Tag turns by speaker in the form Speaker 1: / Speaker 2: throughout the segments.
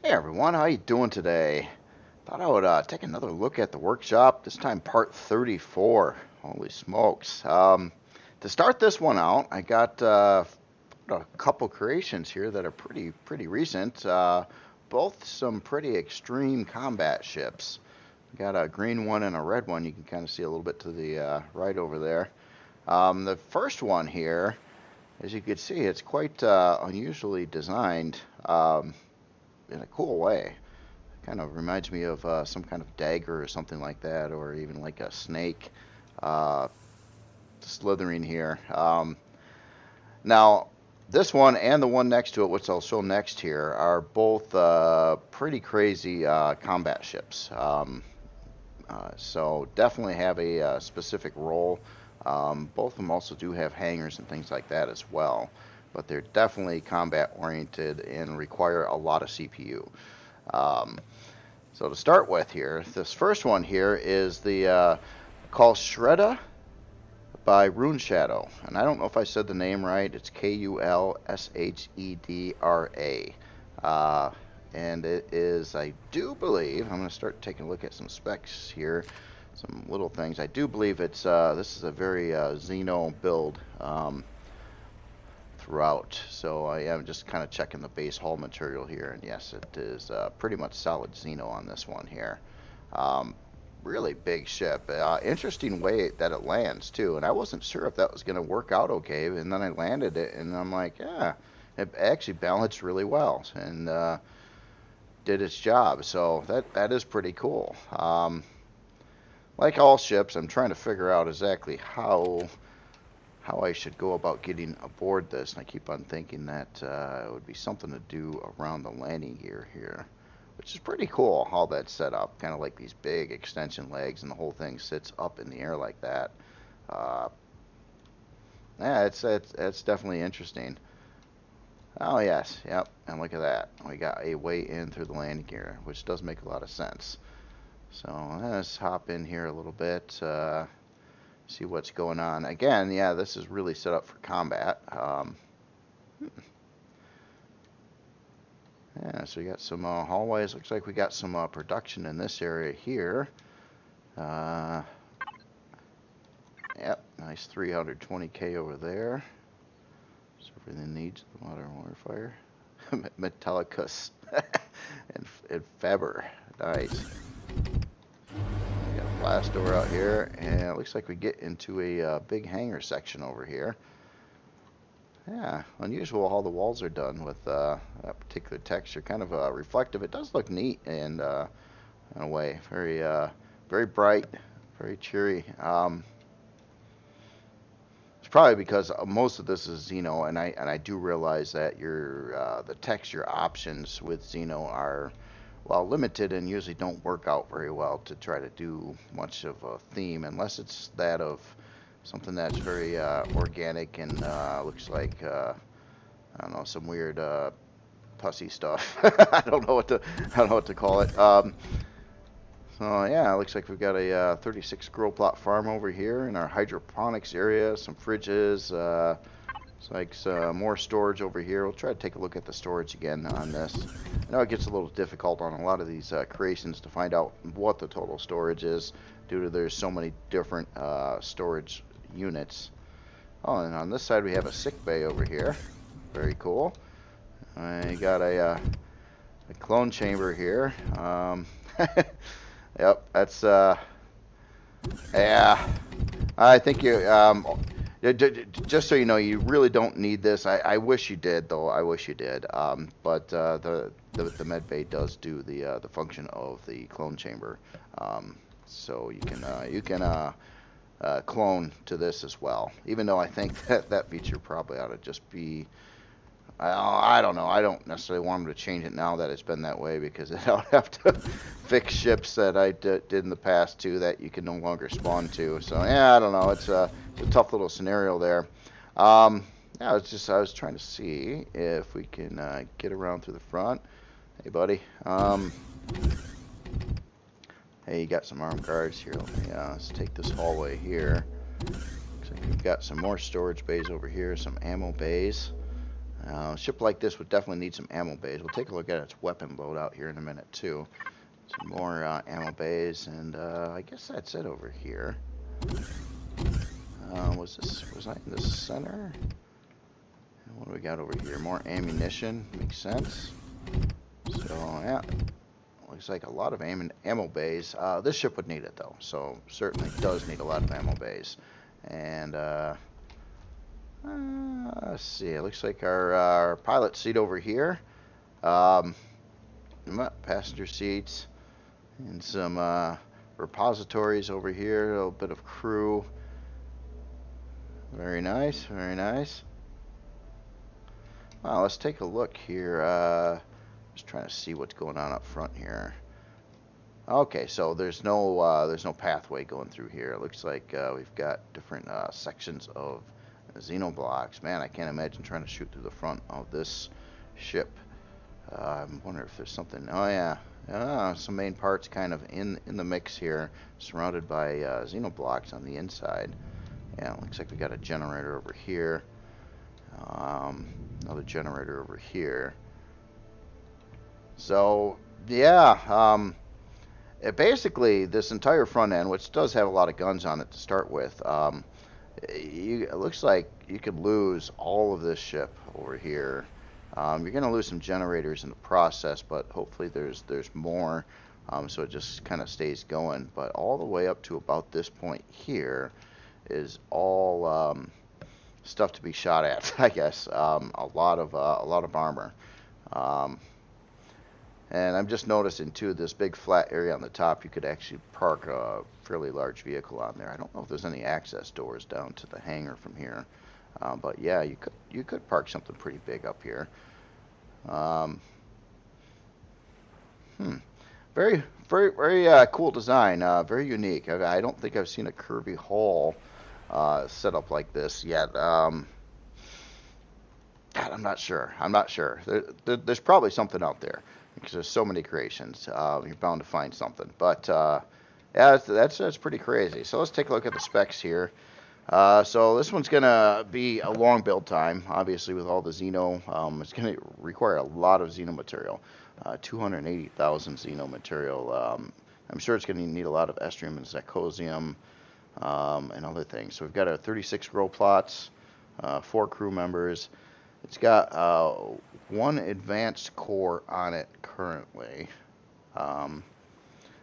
Speaker 1: Hey everyone, how you doing today? Thought I would take another look at the workshop, this time part 34. Holy smokes. To start this one out, I got a couple creations here that are pretty recent. Both some pretty extreme combat ships. Got a green one and a red one. You can kind of see a little bit to the right over there. The first one here, as you can see, it's quite unusually designed in a cool way. Kind of reminds me of some kind of dagger or something like that, or even like a snake slithering here. Now, this one and the one next to it, which I'll show next here, are both pretty crazy combat ships. So definitely have a specific role. Both of them also do have hangars and things like that as well, but they're definitely combat oriented and require a lot of CPU. So to start with here, this first one here is the Kulshedra by Runeshadow. And I don't know if I said the name right. It's Kulshedra. And it is, I do believe, I'm going to start taking a look at some specs here, some little things. I do believe it's this is a very Xeno build throughout. So I am just kind of checking the base hull material here, and yes, it is pretty much solid Xeno on this one here. Really big ship. Interesting way that it lands too, and I wasn't sure if that was going to work out okay, and then I landed it, and I'm like, yeah, it actually balanced really well and did its job. So that is pretty cool. Like all ships, I'm trying to figure out exactly how I should go about getting aboard this, and I keep on thinking that it would be something to do around the landing gear here, which is pretty cool how that's set up, kind of like these big extension legs, and the whole thing sits up in the air like that. Yeah, it's definitely interesting. Oh yes, yep, and look at that. We got a way in through the landing gear, which does make a lot of sense. So let's hop in here a little bit. See what's going on. Again, yeah, this is really set up for combat. Yeah, so we got some hallways. Looks like we got some production in this area here. Yep, nice 320K over there. So everything needs the modern warfare. Metallicus and Faber. Nice. Blast door out here, and it looks like we get into a big hangar section over here. Yeah, unusual how the walls are done with that particular texture, kind of reflective. It does look neat and in a way very very bright, very cheery. It's probably because most of this is Xeno, and I do realize that your the texture options with Xeno are, well, limited and usually don't work out very well to try to do much of a theme, unless it's that of something that's very organic and looks like I don't know, some weird pussy stuff. I don't know what to call it. So yeah, it looks like we've got a 36 grow plot farm over here in our hydroponics area, some fridges. It's like some more storage over here. We'll try to take a look at the storage again on this. I know it gets a little difficult on a lot of these creations to find out what the total storage is, due to there's so many different storage units. Oh, and on this side we have a sick bay over here. Very cool. I got a clone chamber here. Yep, that's yeah. I think you just so you know, you really don't need this. I wish you did, though. I wish you did. But the med bay does do the function of the clone chamber, so you can clone to this as well. Even though I think that feature probably ought to just be. I don't know. I don't necessarily want them to change it now that it's been that way, because I'll have to fix ships that I did in the past too that you can no longer spawn to. So yeah, I don't know. It's a tough little scenario there. Yeah, I was trying to see if we can get around through the front. Hey, buddy. Hey, you got some armed guards here. Let's take this hallway here. Looks like we've got some more storage bays over here, some ammo bays. A ship like this would definitely need some ammo bays. We'll take a look at its weapon loadout here in a minute too. Some more ammo bays, and I guess that's it over here. Was I in the center? What do we got over here? More ammunition. Makes sense. So, yeah. Looks like a lot of ammo bays. This ship would need it, though. So, certainly does need a lot of ammo bays. And, let's see. It looks like our pilot seat over here. Passenger seats. And some repositories over here. A little bit of crew. Very nice. Very nice. Well, let's take a look here. Just trying to see what's going on up front here. Okay, so there's no pathway going through here. It looks like we've got different sections of xenoblocks. Man, I can't imagine trying to shoot through the front of this ship. I wonder if there's something. Oh yeah, some main parts kind of in the mix here, surrounded by xenoblocks on the inside. Yeah, it looks like we got a generator over here. Another generator over here. So yeah, basically this entire front end, which does have a lot of guns on it to start with, it looks like you could lose all of this ship over here. You're going to lose some generators in the process, but hopefully there's more, so it just kind of stays going. But all the way up to about this point here is all stuff to be shot at, I guess. A lot of armor. And I'm just noticing too, this big flat area on the top, you could actually park a fairly large vehicle on there. I don't know if there's any access doors down to the hangar from here, but yeah, you could park something pretty big up here. Very cool design. Very unique. I don't think I've seen a Kirby hull set up like this yet. God, I'm not sure. There's probably something out there because there's so many creations. You're bound to find something. But yeah, that's pretty crazy. So let's take a look at the specs here. So this one's gonna be a long build time, obviously with all the Xeno. It's gonna require a lot of Xeno material, 280,000 Xeno material. I'm sure it's gonna need a lot of estrium and zirconium and other things. So we've got our 36 row plots, 4 crew members. It's got 1 advanced core on it currently.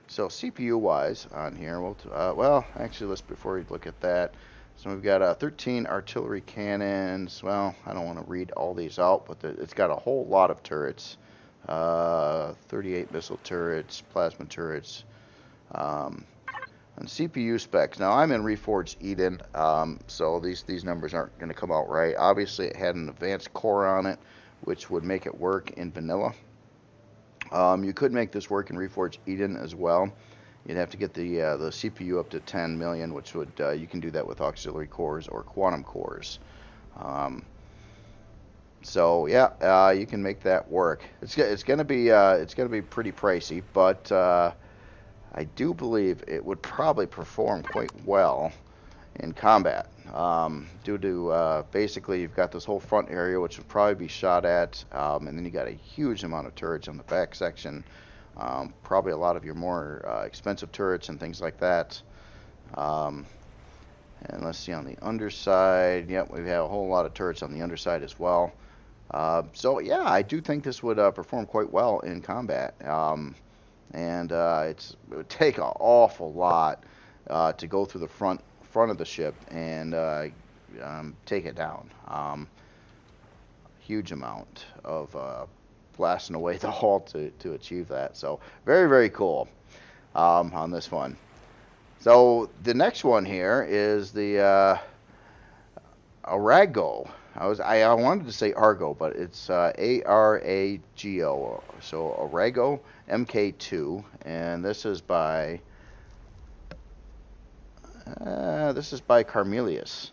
Speaker 1: So CPU wise on here, well, actually, before we look at that. So we've got 13 artillery cannons. Well, I don't want to read all these out, but it's got a whole lot of turrets. 38 missile turrets, plasma turrets, and CPU specs. Now I'm in Reforged Eden, so these numbers aren't going to come out right. Obviously, it had an advanced core on it, which would make it work in vanilla. You could make this work in Reforged Eden as well. You'd have to get the CPU up to 10 million, which would you can do that with auxiliary cores or quantum cores. So yeah, you can make that work. It's gonna be pretty pricey, but I do believe it would probably perform quite well in combat. Due to basically you've got this whole front area which would probably be shot at, and then you got a huge amount of turrets on the back section. Probably a lot of your more expensive turrets and things like that. And let's see on the underside. Yep, we have a whole lot of turrets on the underside as well. So yeah, I do think this would perform quite well in combat. And it would take an awful lot to go through the front of the ship and take it down. Huge amount of blasting away the hull to achieve that. So very, very cool on this one. So the next one here is the Arago. I wanted to say Argo, but it's Arago. So Arago Mk2, and this is by karamenlis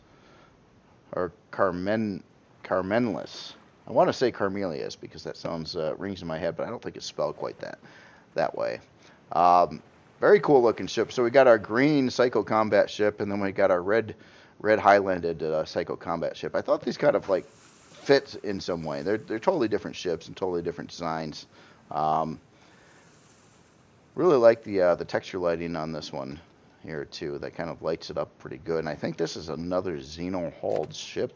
Speaker 1: or karamenlis. I want to say karamenlis because that sounds rings in my head, but I don't think it's spelled quite that way. Very cool looking ship. So we got our green Psycho Combat ship, and then we got our red Highlanded Psycho Combat ship. I thought these kind of like fit in some way. They're totally different ships and totally different designs. Really like the texture lighting on this one here too. That kind of lights it up pretty good. And I think this is another Xeno-hulled ship.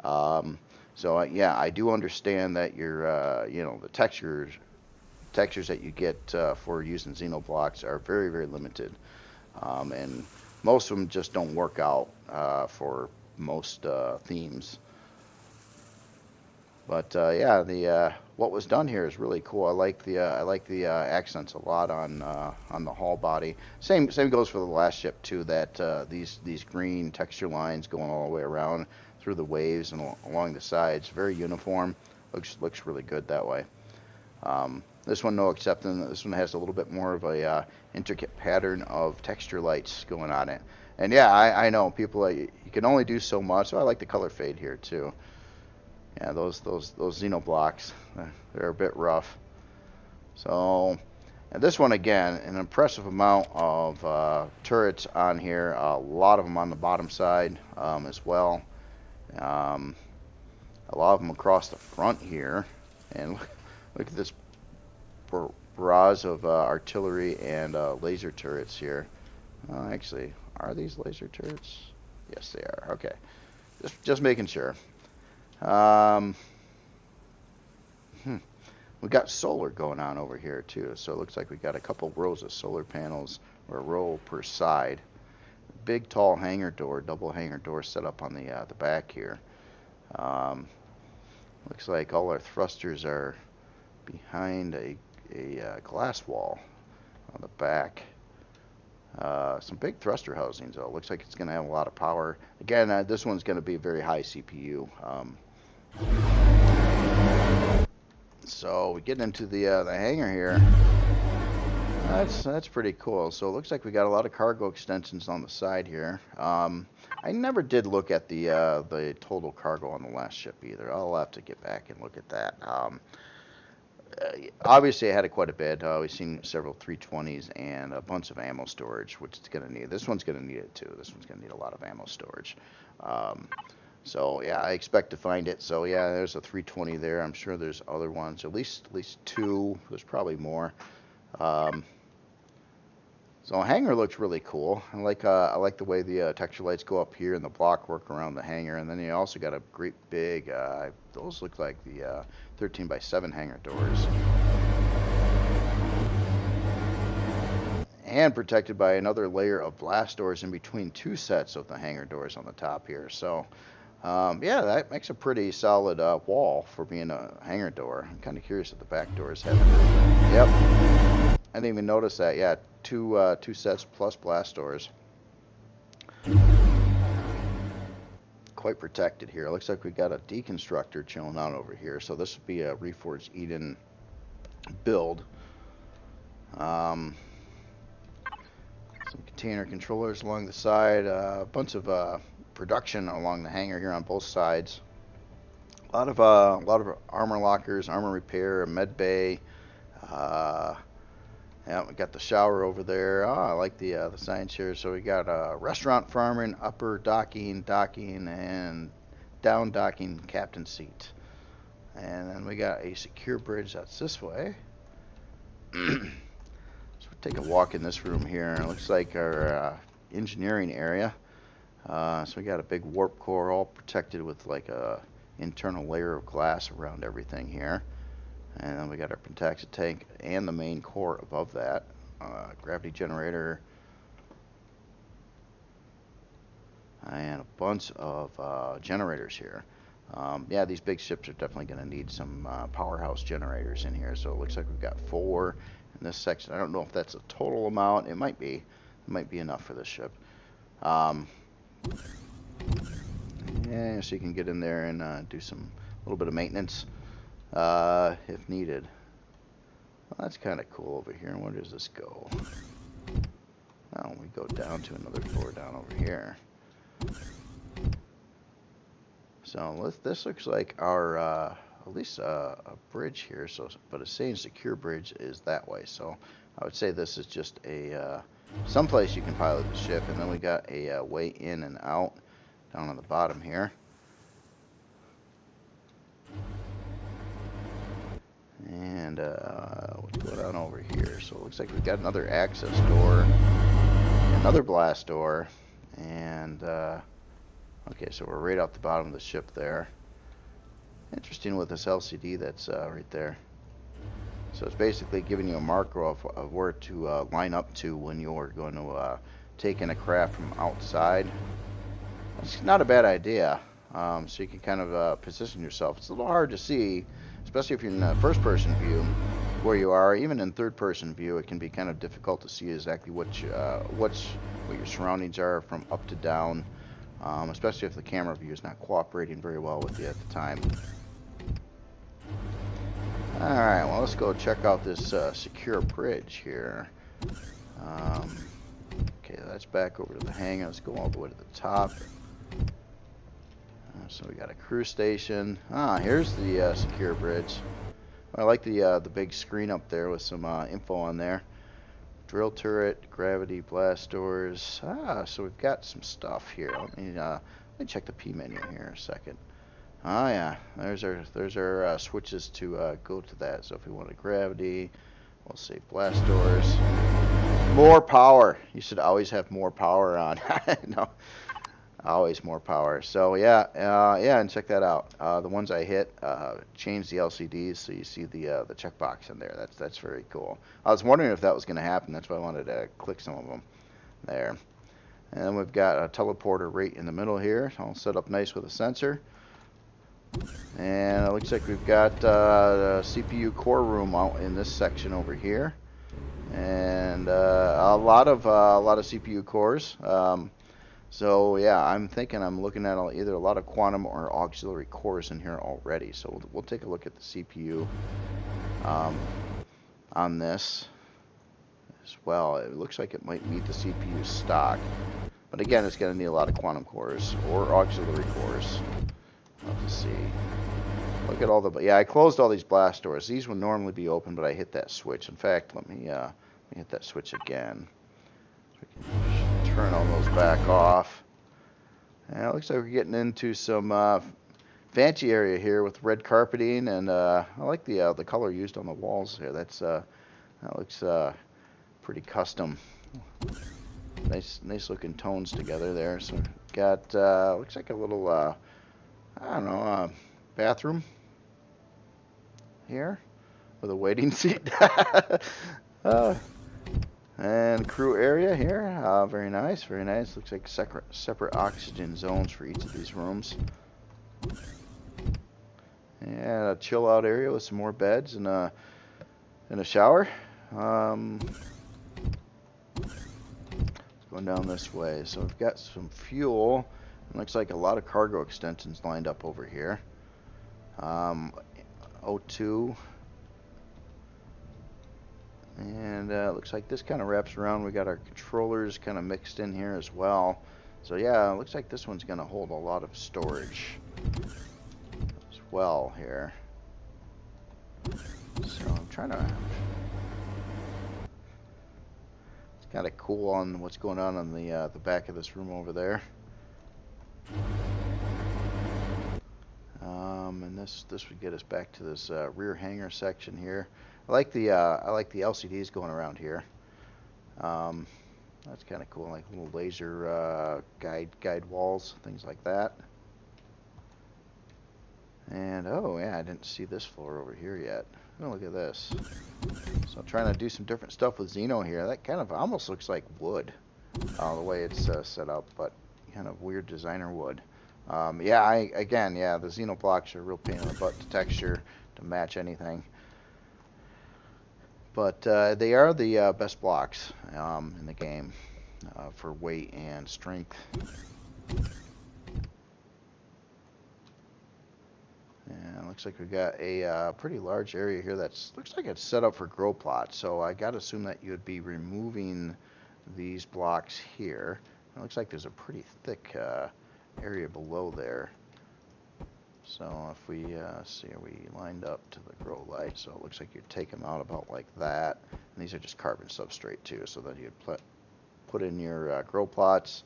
Speaker 1: So yeah, I do understand that your you know, the textures that you get for using Xeno blocks are very, very limited, and most of them just don't work out for most themes. But yeah, the what was done here is really cool. I like the accents a lot on the hull body. Same goes for the last ship too. That these green texture lines going all the way around through the waves and along the sides, very uniform. Looks really good that way. This one no exception. This one has a little bit more of a intricate pattern of texture lights going on it. And yeah, I know people, you can only do so much. So I like the color fade here too. Yeah, those Xeno blocks, they're a bit rough. So, and this one again, an impressive amount of turrets on here. A lot of them on the bottom side as well. A lot of them across the front here. And look at this barrage of artillery and laser turrets here. Actually, are these laser turrets? Yes, they are. Okay, just making sure. We got solar going on over here too, so it looks like we got a couple rows of solar panels, or a row per side. Big tall hangar door, double hangar door set up on the back here. Looks like all our thrusters are behind a glass wall on the back. Some big thruster housings though. Looks like it's going to have a lot of power. Again, this one's going to be very high CPU. So we get into the hangar here. That's pretty cool. So it looks like we got a lot of cargo extensions on the side here. I never did look at the total cargo on the last ship either. I'll have to get back and look at that. Obviously, I had it quite a bit. We've seen several 320s and a bunch of ammo storage, which it's going to need. This one's going to need it too. This one's going to need a lot of ammo storage. So yeah, I expect to find it. So yeah, there's a 320 there. I'm sure there's other ones, at least two. There's probably more. So hangar looks really cool. I like the way the texture lights go up here and the block work around the hangar. And then you also got a great big, those look like the 13x7 hangar doors. And protected by another layer of blast doors in between two sets of the hangar doors on the top here. So yeah, that makes a pretty solid wall for being a hangar door. I'm kind of curious if the back doors have it. Yep. I didn't even notice that. Yeah, two sets plus blast doors. Quite protected here. It looks like we got a deconstructor chilling out over here. So this would be a Reforged Eden build. Some container controllers along the side. A bunch of production along the hangar here on both sides. A lot of armor lockers, armor repair, a med bay. Yeah, we got the shower over there. Oh, I like the signs here. So we got restaurant, farming, upper docking, and down docking captain seat. And then we got a secure bridge that's this way. So we'll take a walk in this room here. It looks like our engineering area. So we got a big warp core all protected with like a internal layer of glass around everything here. And then we got our Petezza tank and the main core above that. Gravity generator. And a bunch of generators here. Yeah, these big ships are definitely going to need some powerhouse generators in here. So it looks like we've got 4 in this section. I don't know if that's a total amount. It might be. It might be enough for this ship. Yeah, so you can get in there and do a little bit of maintenance. If needed. Well, that's kind of cool over here. Where does this go? Well, we go down to another floor down over here. So this looks like our at least a bridge here. So, but it's saying secure bridge is that way. So I would say this is just a someplace you can pilot the ship, and then we got a way in and out down on the bottom here. And what's going on over here? So it looks like we've got another access door, another blast door, and okay, so we're right off the bottom of the ship there. Interesting with this LCD that's right there. So it's basically giving you a marker of where to line up to when you're going to take in a craft from outside. It's not a bad idea. So you can kind of position yourself. It's a little hard to see, especially if you're in first-person view where you are. Even in third-person view, it can be kind of difficult to see exactly what your surroundings are from up to down, especially if the camera view is not cooperating very well with you at the time. Alright, well, let's go check out this secure bridge here. Okay, that's back over to the hangar. Let's go all the way to the top. So we got a crew station. Here's the secure bridge. I like the big screen up there with some info on there. Drill turret, gravity, blast doors. So we've got some stuff here. Let me check the P menu here a second. Yeah, there's our switches to go to that. So if we want a gravity, we'll say blast doors. More power. You should always have more power on. No, always more power. So yeah, and check that out. The ones I hit change the LCDs, so you see the checkbox in there. That's very cool. I was wondering if that was going to happen. That's why I wanted to click some of them there. And then we've got a teleporter right in the middle here, all set up nice with a sensor. And it looks like we've got a CPU core room out in this section over here, and a lot of CPU cores. So yeah, I'm thinking I'm looking at either a lot of quantum or auxiliary cores in here already. So we'll take a look at the CPU on this as well. It looks like it might meet the CPU stock, but again, it's going to need a lot of quantum cores or auxiliary cores. Let's see. Look at all the... Yeah, I closed all these blast doors. These would normally be open, but I hit that switch. In fact, let me hit that switch again. So we can turn all those back off. And it looks like we're getting into some fancy area here with red carpeting, and I like the color used on the walls here. That looks pretty custom. Nice looking tones together there. So we've got looks like a little I don't know, bathroom here with a waiting seat. And crew area here. Very nice, very nice. Looks like separate oxygen zones for each of these rooms. And a chill out area with some more beds and a shower. Going down this way. So we've got some fuel. It looks like a lot of cargo extensions lined up over here. O2. And looks like this kind of wraps around. We got our controllers kind of mixed in here as well. So yeah, it looks like this one's going to hold a lot of storage as well here. So I'm trying to... It's kind of cool on what's going on the back of this room over there. And this would get us back to this rear hangar section here. I like the LCDs going around here. That's kind of cool, like little laser guide walls, things like that. And oh yeah, I didn't see this floor over here yet. Oh, look at this. So I'm trying to do some different stuff with Xeno here. That kind of almost looks like wood, the way it's set up, but kind of weird designer wood. Yeah, again, the Xeno blocks are a real pain in the butt to texture to match anything. But they are the best blocks in the game for weight and strength. And looks like we've got a pretty large area here that looks like it's set up for grow plots. So I got to assume that you'd be removing these blocks here. It looks like there's a pretty thick area below there. So if we see, are we lined up to the grow light? So it looks like you'd take them out about like that. And these are just carbon substrate too, so that you'd put in your grow plots.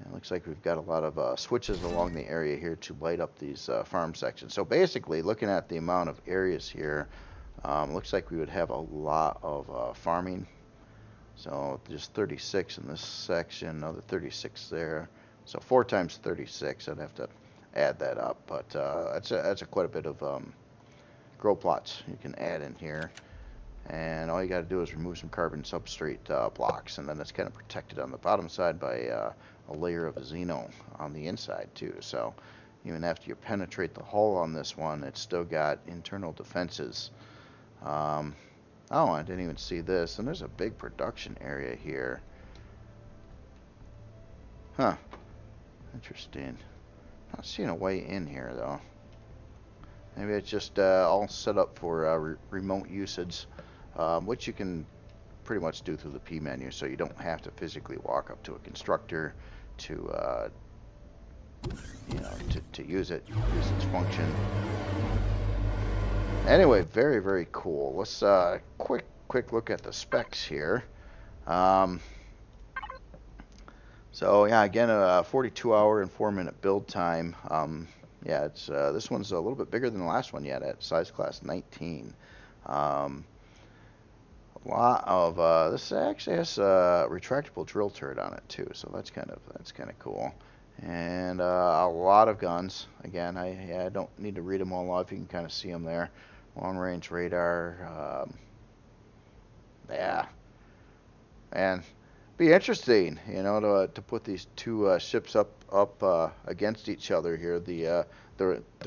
Speaker 1: It looks like we've got a lot of switches along the area here to light up these farm sections. So basically, looking at the amount of areas here, looks like we would have a lot of farming. So just 36 in this section, another 36 there. So 4 times 36. I'd have to add that up, but that's quite a bit of grow plots you can add in here. And all you got to do is remove some carbon substrate blocks, and then it's kind of protected on the bottom side by a layer of xeno on the inside too. So even after you penetrate the hull on this one, it's still got internal defenses. Oh, I didn't even see this, and there's a big production area here. Huh. Interesting. Not seeing a way in here though. Maybe it's just all set up for remote usage, which you can pretty much do through the P menu, so you don't have to physically walk up to a constructor to to use its function. Anyway, very, very cool. Let's quick look at the specs here. So yeah, again, a 42-hour and 4-minute build time. Yeah, it's this one's a little bit bigger than the last one yet at size class 19. A lot of this actually has a retractable drill turret on it too, so that's kind of cool. And a lot of guns. Again, I don't need to read them all off. You can kind of see them there. Long-range radar. Yeah, and be interesting, you know, to put these two ships up against each other here. The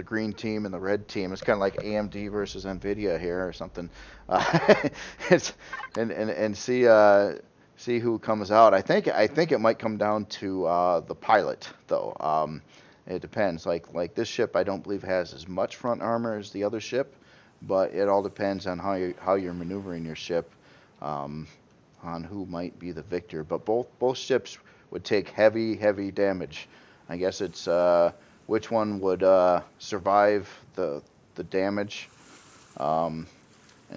Speaker 1: green team and the red team. It's kind of like AMD versus Nvidia here or something. It's and see who comes out. I think it might come down to the pilot though. It depends. Like this ship, I don't believe has as much front armor as the other ship, but it all depends on how you're maneuvering your ship. On who might be the victor, but both ships would take heavy damage. I guess it's which one would survive the damage and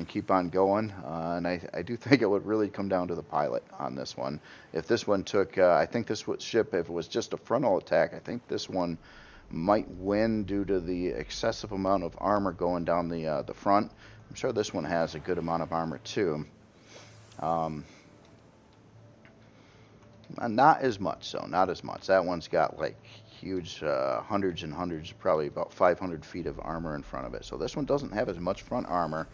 Speaker 1: keep on going. And I do think it would really come down to the pilot on this one. If this one took, I think this ship, if it was just a frontal attack, I think this one might win due to the excessive amount of armor going down the front. I'm sure this one has a good amount of armor too. Not as much, so not as much. That one's got like huge hundreds and hundreds, probably about 500 feet of armor in front of it. So this one doesn't have as much front armor,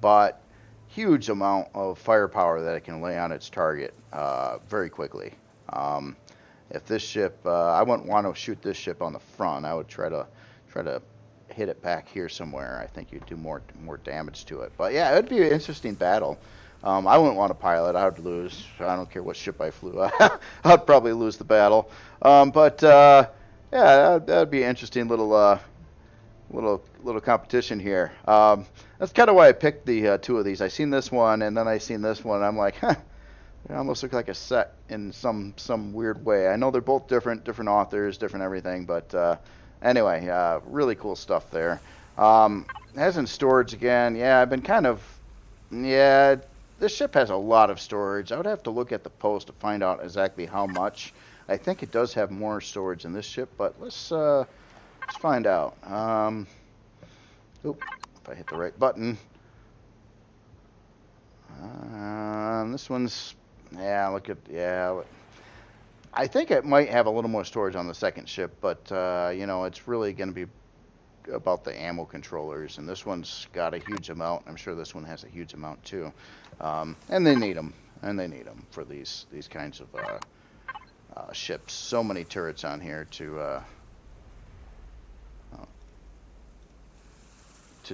Speaker 1: but huge amount of firepower that it can lay on its target very quickly. If this ship, I wouldn't want to shoot this ship on the front. I would try to hit it back here somewhere. I think you'd do more damage to it. But yeah, it'd be an interesting battle. I wouldn't want to pilot. I would lose. I don't care what ship I flew. I'd probably lose the battle. But yeah, that'd be an interesting little competition here. That's kind of why I picked the two of these. I seen this one, and then I seen this one. And I'm like, huh, they almost look like a set in some weird way. I know they're both different authors, different everything. But anyway, really cool stuff there. As in storage again, yeah, I've been kind of, yeah. This ship has a lot of storage. I would have to look at the post to find out exactly how much. I think it does have more storage than this ship, but let's find out. Oop, if I hit the right button. This one's, yeah, look at, yeah. I think it might have a little more storage on the second ship, but you know, it's really going to be about the ammo controllers, and this one's got a huge amount. I'm sure this one has a huge amount too, and they need them, for these kinds of ships. So many turrets on here to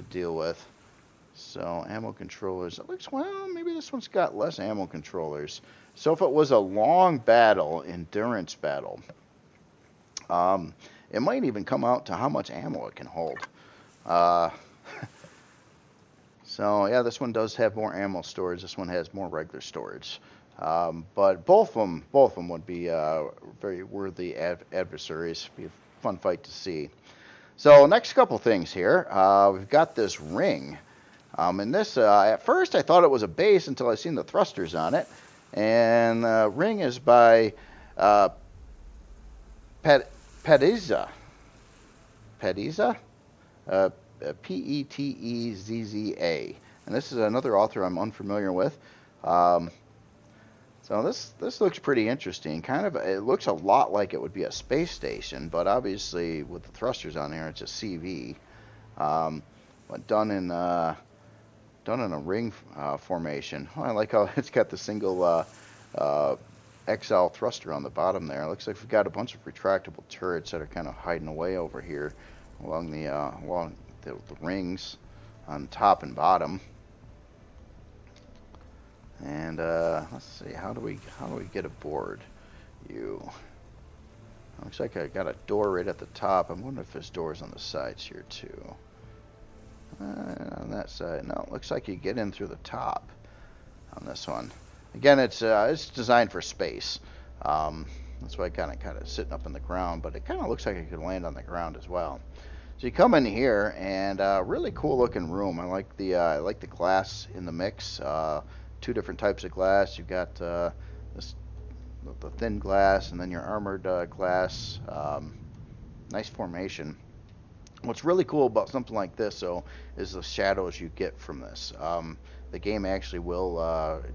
Speaker 1: deal with. So ammo controllers, it looks, well, maybe this one's got less ammo controllers. So if it was a long battle, endurance battle, it might even come out to how much ammo it can hold. So yeah, this one does have more ammo storage. This one has more regular storage. But both of them would be very worthy adversaries. Be a fun fight to see. So next couple things here. We've got this ring. And this, at first I thought it was a base until I seen the thrusters on it. And ring is by Petezza. Petezza? Uh, Petezza. And this is another author I'm unfamiliar with. Um, so this looks pretty interesting. Kind of, it looks a lot like it would be a space station, but obviously with the thrusters on there, it's a CV. But done in a ring formation. Oh, I like how it's got the single XL thruster on the bottom there. It looks like we've got a bunch of retractable turrets that are kind of hiding away over here along the rings on top and bottom. And let's see, how do we get aboard you? Looks like I got a door right at the top. I'm wondering if there's doors on the sides here too. On that side, no. Looks like you get in through the top on this one. Again, it's designed for space. That's why I kind of sitting up in the ground, but it kind of looks like it could land on the ground as well. So you come in here, and really cool looking room. I like the glass in the mix. Two different types of glass. You've got the thin glass, and then your armored glass. Nice formation. What's really cool about something like this, though, is the shadows you get from this. The game actually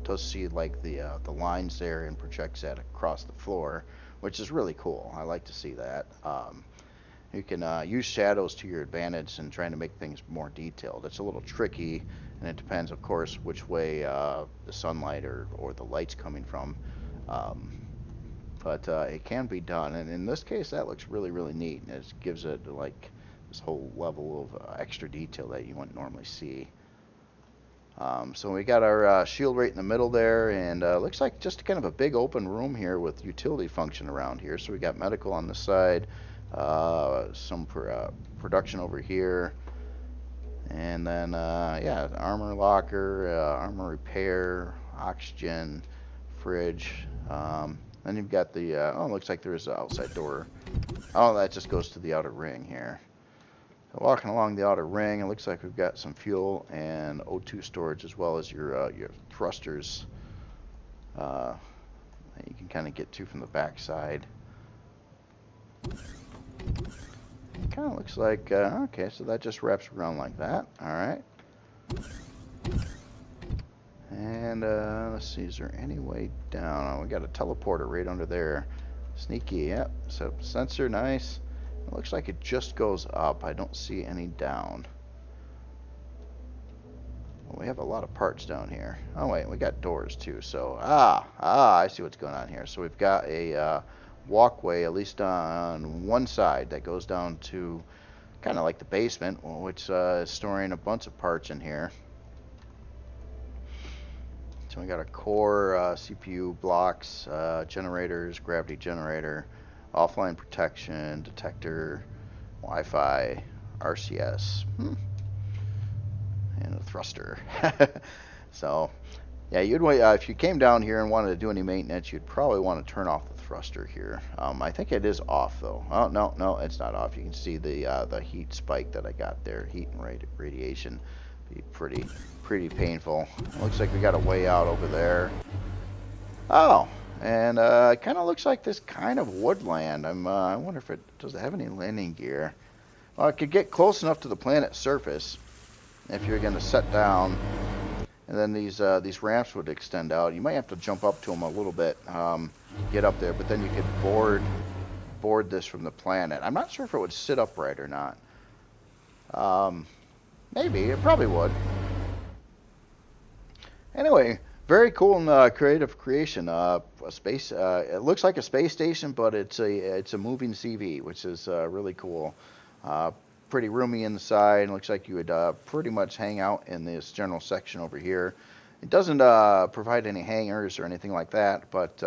Speaker 1: does see like the lines there and projects that across the floor, which is really cool. I like to see that. You can use shadows to your advantage and trying to make things more detailed. It's a little tricky, and it depends, of course, which way the sunlight or the light's coming from. But it can be done, and in this case, that looks really, really neat. And it gives it like this whole level of extra detail that you wouldn't normally see. So we got our shield right in the middle there, and looks like just kind of a big open room here with utility function around here. So we got medical on the side, some production over here, and then yeah, armor locker, armor repair, oxygen, fridge. Then you've got the oh, looks like there is an outside door. Oh, that just goes to the outer ring here. Walking along the outer ring, it looks like we've got some fuel and O2 storage, as well as your thrusters that you can kind of get to from the back side. It kind of looks like, okay, so that just wraps around like that. All right. And let's see, is there any way down? Oh, we got a teleporter right under there. Sneaky, yep. So sensor, nice. It looks like it just goes up. I don't see any down. Well, we have a lot of parts down here. Oh wait, we got doors too. So I see what's going on here. So we've got a walkway, at least on one side, that goes down to kind of like the basement, which is storing a bunch of parts in here. So we got a core, CPU blocks, generators, gravity generator, offline protection, detector, Wi-Fi, RCS, and a thruster. So, yeah, you'd if you came down here and wanted to do any maintenance, you'd probably want to turn off the thruster here. I think it is off though. Oh no, it's not off. You can see the heat spike that I got there. Heat and radiation be pretty painful. It looks like we got a way out over there. Oh. And it kind of looks like this kind of woodland. I wonder if does it have any landing gear. Well, it could get close enough to the planet's surface if you're going to set down, and then these ramps would extend out. You might have to jump up to them a little bit, get up there, but then you could board this from the planet. I'm not sure if it would sit upright or not. Maybe it probably would. Anyway. Very cool and creative creation. A space. It looks like a space station, but it's a moving CV, which is really cool. Pretty roomy inside. It looks like you would pretty much hang out in this general section over here. It doesn't provide any hangars or anything like that, but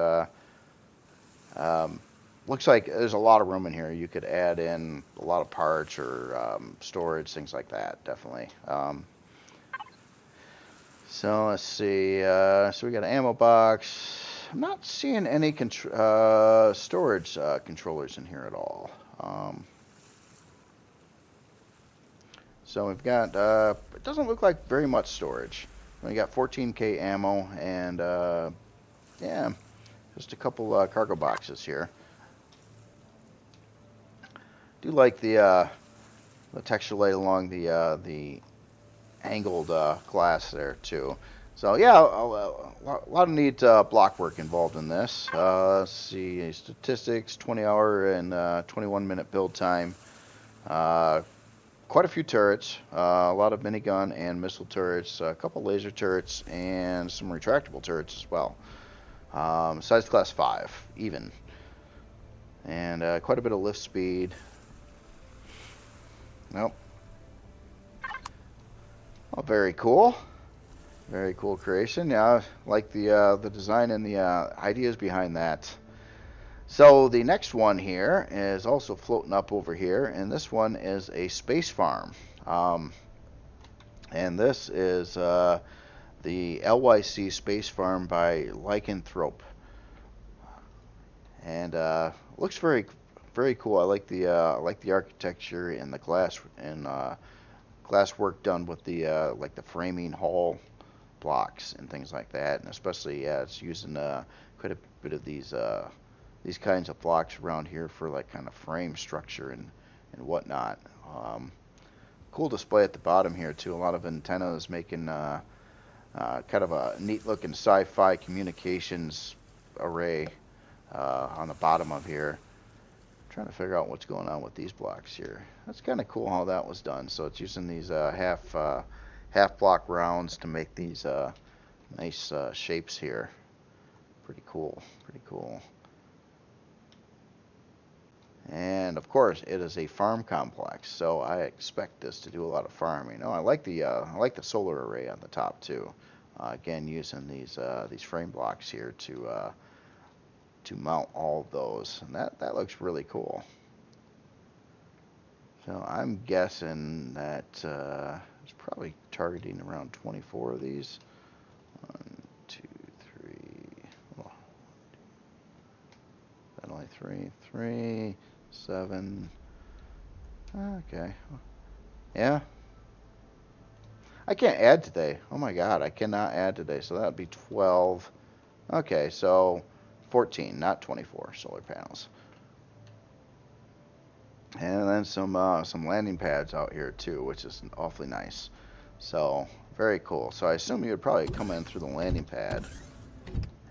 Speaker 1: looks like there's a lot of room in here. You could add in a lot of parts or storage, things like that. Definitely. So let's see, so we got an ammo box. I'm not seeing any storage controllers in here at all. So we've got, it doesn't look like very much storage. We got 14K ammo and, yeah, just a couple cargo boxes here. do like the texture light along the angled glass there too. So yeah, a lot of neat block work involved in this. Let's see, statistics, 20-hour and 21-minute build time. Quite a few turrets, a lot of minigun and missile turrets, a couple laser turrets, and some retractable turrets as well. Size class 5, even. And quite a bit of lift speed. Nope. Oh, very cool. Very cool creation. Yeah, I like the design and the ideas behind that. So the next one here is also floating up over here, and this one is a space farm. And this is the LYC-Space farm by LycanThrope. And looks very cool. I like the architecture and the glass and glass work done with the like the framing hull blocks and things like that, and especially it's using quite a bit of these kinds of blocks around here for like kind of frame structure and whatnot. Cool display at the bottom here too. A lot of antennas making kind of a neat looking sci-fi communications array on the bottom of here. Trying to figure out what's going on with these blocks here. That's kind of cool how that was done. So it's using these half block rounds to make these nice shapes here. Pretty cool. And of course, it is a farm complex, so I expect this to do a lot of farming. Oh, I like the solar array on the top too. Again, using these frame blocks here to mount all of those, and that looks really cool. So I'm guessing that it's probably targeting around 24 of these. 1, 2, 3. Oh, that only 3, 7. Okay. Yeah. I can't add today. Oh my God, I cannot add today. So that would be 12. Okay, so 14, not 24 solar panels. And then some landing pads out here too, which is awfully nice. So very cool. So I assume you would probably come in through the landing pad.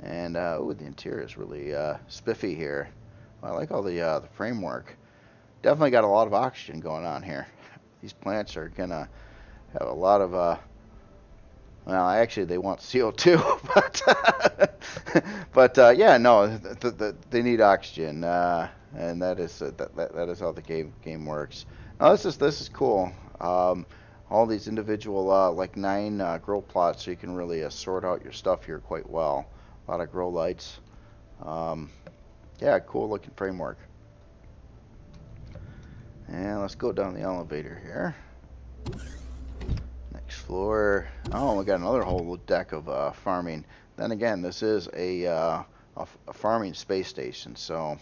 Speaker 1: And ooh, the interior is really spiffy here. I like all the framework. Definitely got a lot of oxygen going on here. These plants are gonna have a lot of well, actually they want CO2, but yeah, no, they need oxygen, and that is how the game works. Now this is cool. All these individual like 9 grow plots, so you can really sort out your stuff here quite well. A lot of grow lights. Yeah, cool looking framework. And let's go down the elevator here. Next floor. Oh, we got another whole deck of farming. Then again, this is a farming space station, so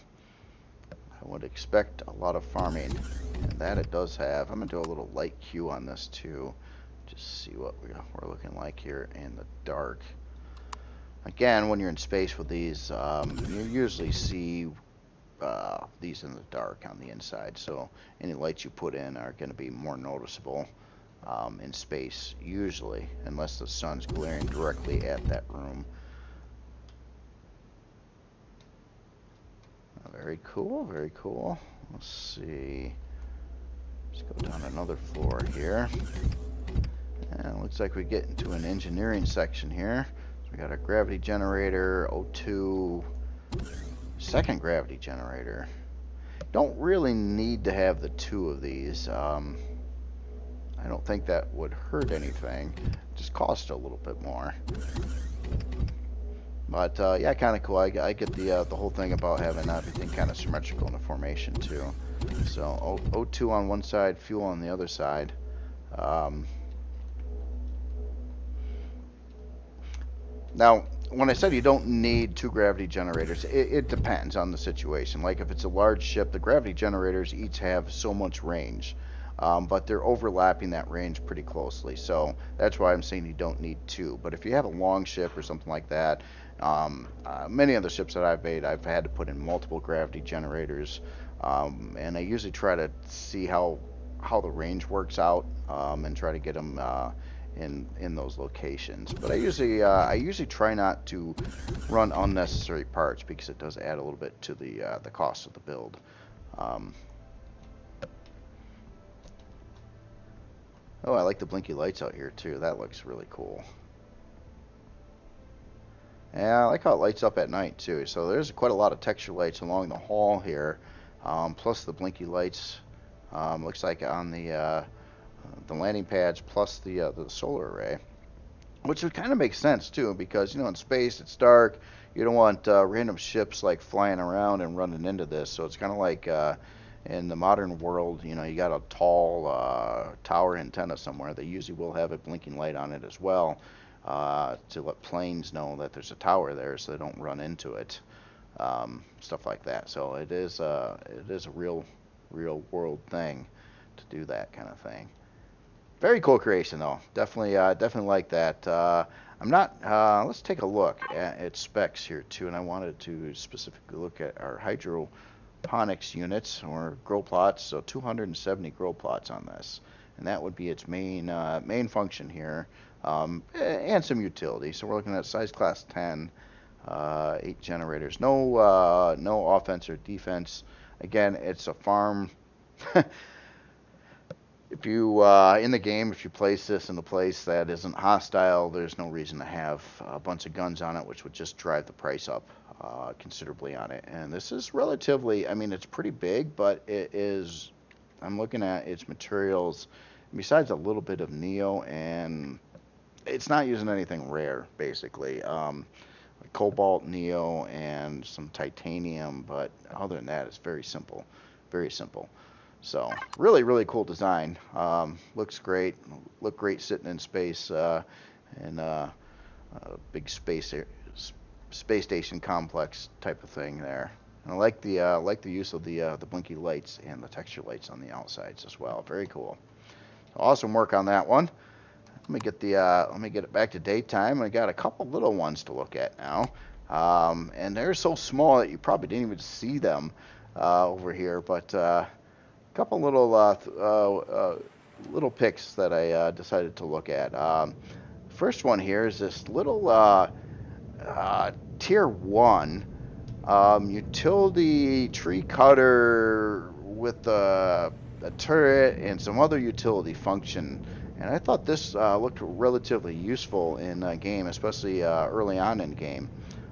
Speaker 1: I would expect a lot of farming, and that it does have. I'm gonna do a little light Q on this too, just see what we're looking like here in the dark. Again, when you're in space with these, you usually see these in the dark on the inside, so any lights you put in are going to be more noticeable in space, usually, unless the sun's glaring directly at that room. Very cool, very cool. Let's see. Let's go down another floor here. And it looks like we get into an engineering section here. We got a gravity generator, O2, second gravity generator. Don't really need to have the 2 of these. I don't think that would hurt anything. Just cost a little bit more. But yeah, kind of cool. I get the whole thing about having everything kind of symmetrical in the formation too. So O2 on one side, fuel on the other side. Now, when I said you don't need 2 gravity generators, it depends on the situation. Like if it's a large ship, the gravity generators each have so much range, but they're overlapping that range pretty closely. So that's why I'm saying you don't need 2. But if you have a long ship or something like that, many of the ships that I've made, I've had to put in multiple gravity generators And I usually try to see how the range works out, and try to get them in those locations. But I usually try not to run unnecessary parts because it does add a little bit to the cost of the build. Oh, I like the blinky lights out here too. That looks really cool. Yeah, I like how it lights up at night too. So there's quite a lot of texture lights along the hall here, plus the blinky lights. Looks like on the landing pads, plus the solar array, which would kind of make sense too, because you know in space it's dark. You don't want random ships like flying around and running into this. So it's kind of like in the modern world, you know, you got a tall tower antenna somewhere. They usually will have a blinking light on it as well, to let planes know that there's a tower there, so they don't run into it. Stuff like that. So it is a real world thing to do that kind of thing. Very cool creation though. Definitely like that. I'm not. Let's take a look at its specs here too, and I wanted to specifically look at our hydroponics units or grow plots. So 270 grow plots on this, and that would be its main function here, and some utility. So we're looking at size class 10, 8 generators. No offense or defense. Again, it's a farm. If you in the game, if you place this in a place that isn't hostile, there's no reason to have a bunch of guns on it, which would just drive the price up considerably on it. And this is relatively, I mean, it's pretty big, but it is. I'm looking at its materials. Besides a little bit of neo, and it's not using anything rare, basically. Cobalt, neo, and some titanium, but other than that, it's very simple, very simple. So really cool design. Looks great. Look great sitting in space, in a big space station complex type of thing there. And I like the use of the blinky lights and the texture lights on the outsides as well. Very cool. Awesome work on that one. Let me get it back to daytime. I got a couple little ones to look at now, and they're so small that you probably didn't even see them over here, but. Couple little pics that I decided to look at. First one here is this little tier 1 utility tree cutter with a turret and some other utility function. And I thought this looked relatively useful in a game, especially early on in game.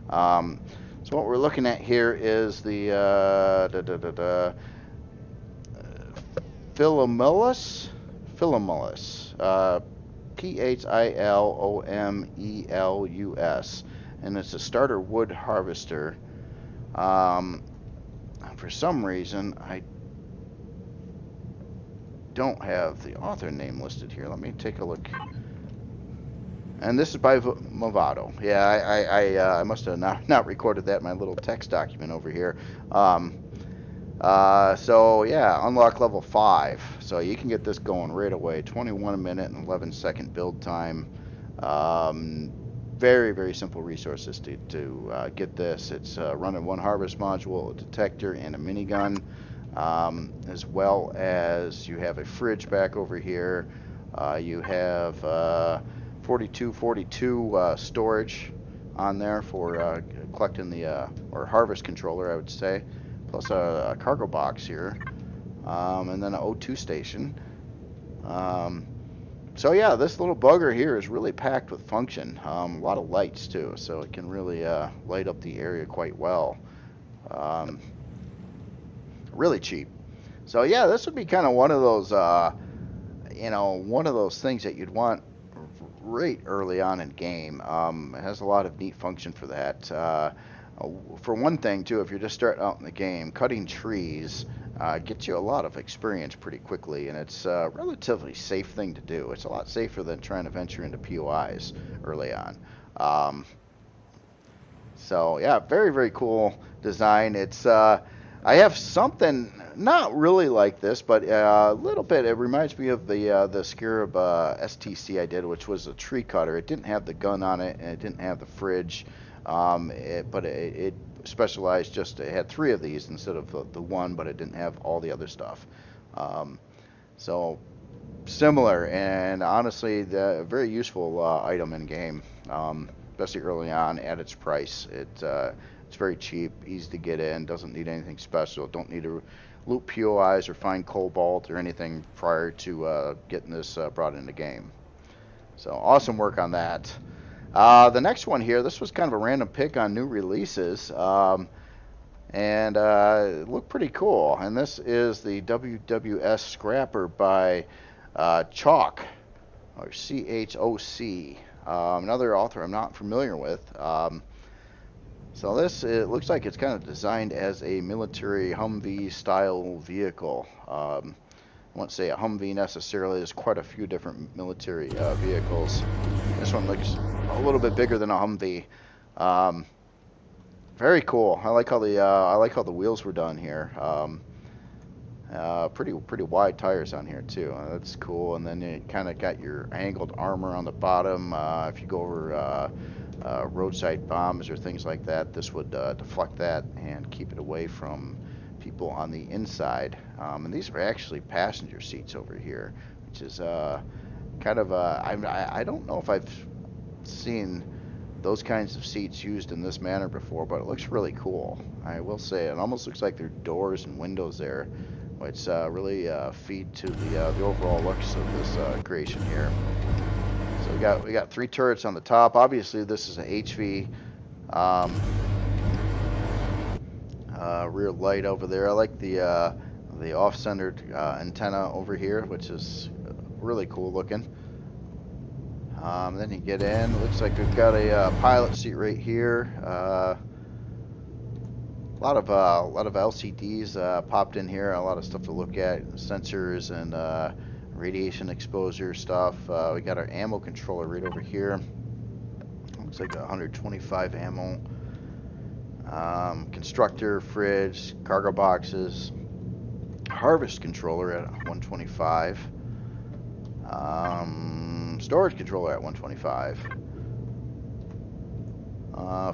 Speaker 1: So what we're looking at here is the Philomelus, Philomelus, and it's a starter wood harvester. For some reason, I don't have the author name listed here. Let me take a look. And this is by Movado. Yeah, I must have not recorded that in my little text document over here. So yeah, unlock level 5. So you can get this going right away. 21 minute and 11 second build time. Very simple resources to get this. It's running 1 harvest module, a detector, and a minigun, as well as you have a fridge back over here. You have 4242 storage on there for collecting the or harvest controller, I would say. Plus a cargo box here, and then an O2 station. So yeah, this little bugger here is really packed with function. A lot of lights too, so it can really light up the area quite well. Really cheap. So yeah, this would be kind of one of those, one of those things that you'd want right early on in game. It has a lot of neat function for that. For one thing, too, if you're just starting out in the game, cutting trees gets you a lot of experience pretty quickly, and it's a relatively safe thing to do. It's a lot safer than trying to venture into POIs early on. So, yeah, very cool design. It's I have something not really like this, but a little bit. It reminds me of the Scarab STC I did, which was a tree cutter. It didn't have the gun on it, and it didn't have the fridge. But it specialized just, it had 3 of these instead of the one, but it didn't have all the other stuff. So similar, and honestly, the very useful item in game, especially early on at its price. It's very cheap, easy to get in, doesn't need anything special, don't need to loot POIs or find cobalt or anything prior to getting this brought into game. So awesome work on that. The next one here, this was kind of a random pick on new releases, and it looked pretty cool. And this is the WWS Scrapper by Choc, or CHOC, another author I'm not familiar with. So this, it looks like it's kind of designed as a military Humvee style vehicle. I won't say a Humvee necessarily, there's quite a few different military vehicles. This one looks a little bit bigger than a Humvee. Very cool. I like how the wheels were done here. Pretty wide tires on here too. That's cool. And then you kind of got your angled armor on the bottom. If you go over roadside bombs or things like that, this would deflect that and keep it away from people on the inside. And these are actually passenger seats over here, which is kind of I don't know if I've seen those kinds of seats used in this manner before, but it looks really cool. I will say it almost looks like there are doors and windows there, which really feed to the overall looks of this creation here. So we got 3 turrets on the top. Obviously, this is a HV rear light over there. I like the off-centered antenna over here, which is really cool looking. Then you get in. Looks like we've got a pilot seat right here. A lot of LCDs popped in here. A lot of stuff to look at, sensors and radiation exposure stuff. We got our ammo controller right over here. Looks like 125 ammo. Constructor, fridge, cargo boxes, harvest controller at 125. Storage controller at 125.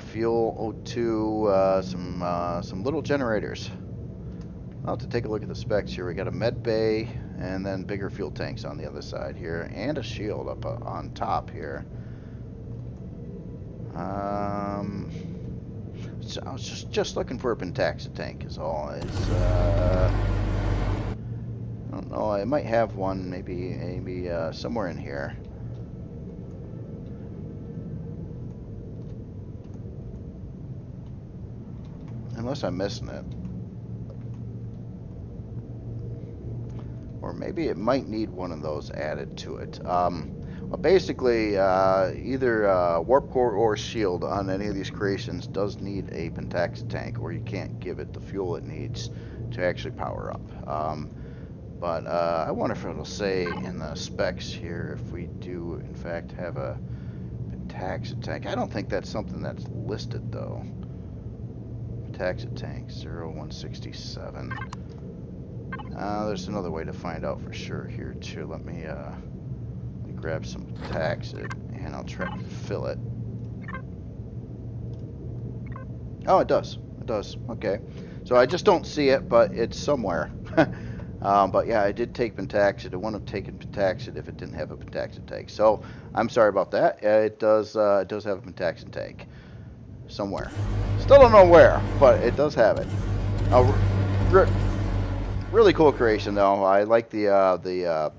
Speaker 1: Fuel O2, some little generators. I'll have to take a look at the specs here. We got a med bay and then bigger fuel tanks on the other side here, and a shield up on top here. So I was just looking for a Petezza tank is all. I don't know. I might have one, maybe somewhere in here. Unless I'm missing it. Or maybe it might need one of those added to it. Well, basically, either warp core or shield on any of these creations does need a Petezza tank, or you can't give it the fuel it needs to actually power up. But I wonder if it'll say in the specs here if we do, in fact, have a Petezza tank. I don't think that's something that's listed, though. Petezza tank 0167. There's another way to find out for sure here too. Let me grab some Petezza and I'll try to fill it. Oh, it does. It does. Okay. So I just don't see it, but it's somewhere. But yeah, I did take Petezza. I wouldn't have taken Petezza if it didn't have a Petezza tank. So I'm sorry about that. It does have a Petezza tank somewhere. Still don't know where, but it does have it. Really cool creation though. I like the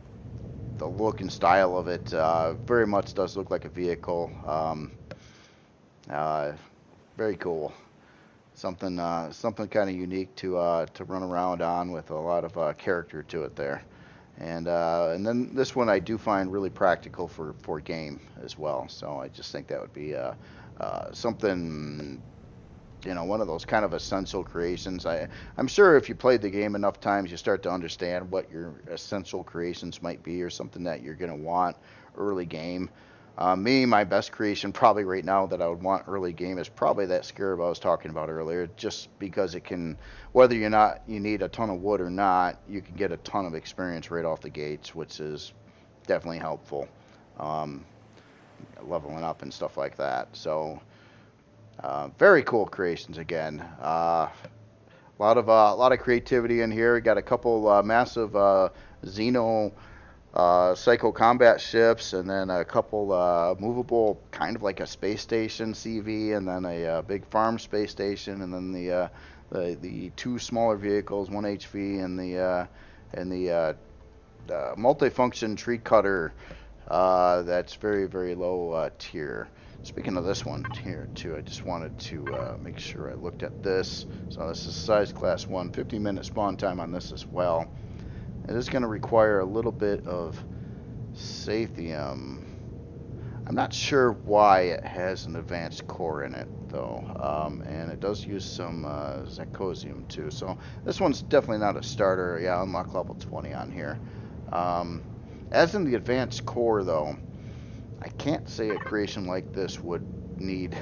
Speaker 1: look and style of it. Very much does look like a vehicle. Very cool. Something kind of unique to run around on, with a lot of character to it there. And then this one I do find really practical for game as well. So I just think that would be something, you know, one of those kind of essential creations. I'm sure if you played the game enough times, you start to understand what your essential creations might be, or something that you're going to want early game. My best creation probably right now that I would want early game is probably that scarab I was talking about earlier, just because it can, whether you need a ton of wood or not, you can get a ton of experience right off the gates, which is definitely helpful, leveling up and stuff like that. So Very cool creations again. A lot of creativity in here. We got a couple massive Xeno Psycho Combat ships, and then a couple movable, kind of like a space station CV, and then a big farm space station, and then the two smaller vehicles, one HV, and the multifunction tree cutter. That's very, very low tier. Speaking of this one here too, I just wanted to make sure I looked at this. So this is size class 1, 15-minute spawn time on this as well. It is going to require a little bit of Sathium. I'm not sure why it has an advanced core in it though, and it does use some Zirconium too. So this one's definitely not a starter. Yeah, unlock level 20 on here. As in the advanced core though, I can't say a creation like this would need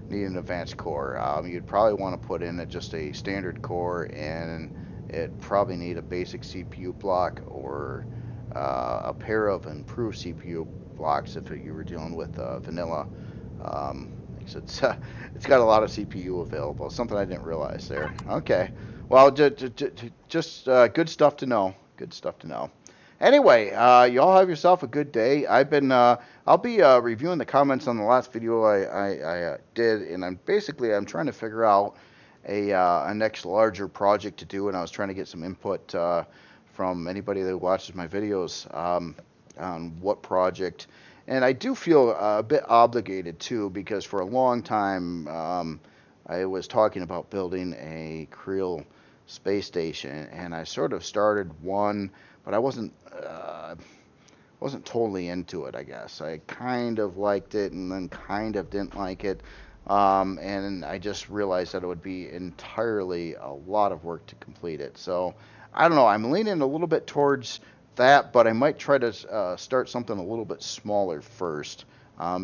Speaker 1: an advanced core. You'd probably want to put in just a standard core, and it'd probably need a basic CPU block or a pair of improved CPU blocks if you were dealing with vanilla. It's got a lot of CPU available. Something I didn't realize there. Okay, well, just good stuff to know. Good stuff to know. Anyway, y'all have yourself a good day. I'll be reviewing the comments on the last video I did, and I'm trying to figure out a next larger project to do, and I was trying to get some input from anybody that watches my videos on what project. And I do feel a bit obligated too, because for a long time I was talking about building a Creel space station, and I sort of started one, but I wasn't totally into it, I guess. I kind of liked it and then kind of didn't like it. And I just realized that it would be entirely a lot of work to complete it. So I don't know. I'm leaning a little bit towards that, but I might try to start something a little bit smaller first.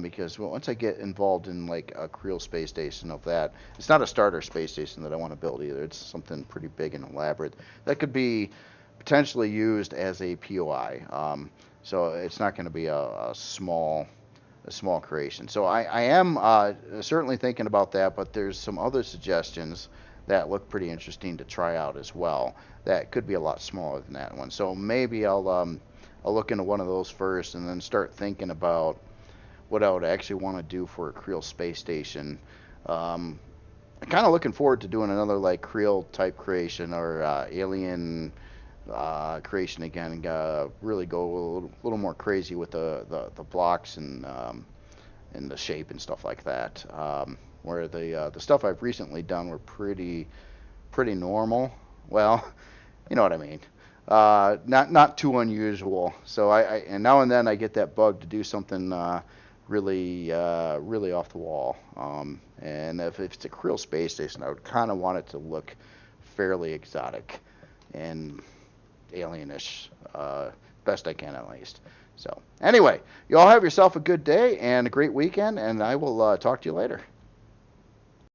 Speaker 1: Because once I get involved in like a Creel space station of that, it's not a starter space station that I want to build either. It's something pretty big and elaborate that could be potentially used as a POI. So it's not going to be a small creation. So I am certainly thinking about that, but there's some other suggestions that look pretty interesting to try out as well. That could be a lot smaller than that one. So maybe I'll look into one of those first, and then start thinking about what I would actually want to do for a Creel space station. I'm kind of looking forward to doing another like Creel type creation or alien creation again, and really go a little more crazy with the blocks and the shape and stuff like that. Where the stuff I've recently done were pretty normal. Well, you know what I mean. Not too unusual. So and now and then I get that bug to do something really off the wall. And if it's a Creel space station, I would kind of want it to look fairly exotic and alienish, best I can at least. So anyway, you all have yourself a good day and a great weekend, and I will talk to you later.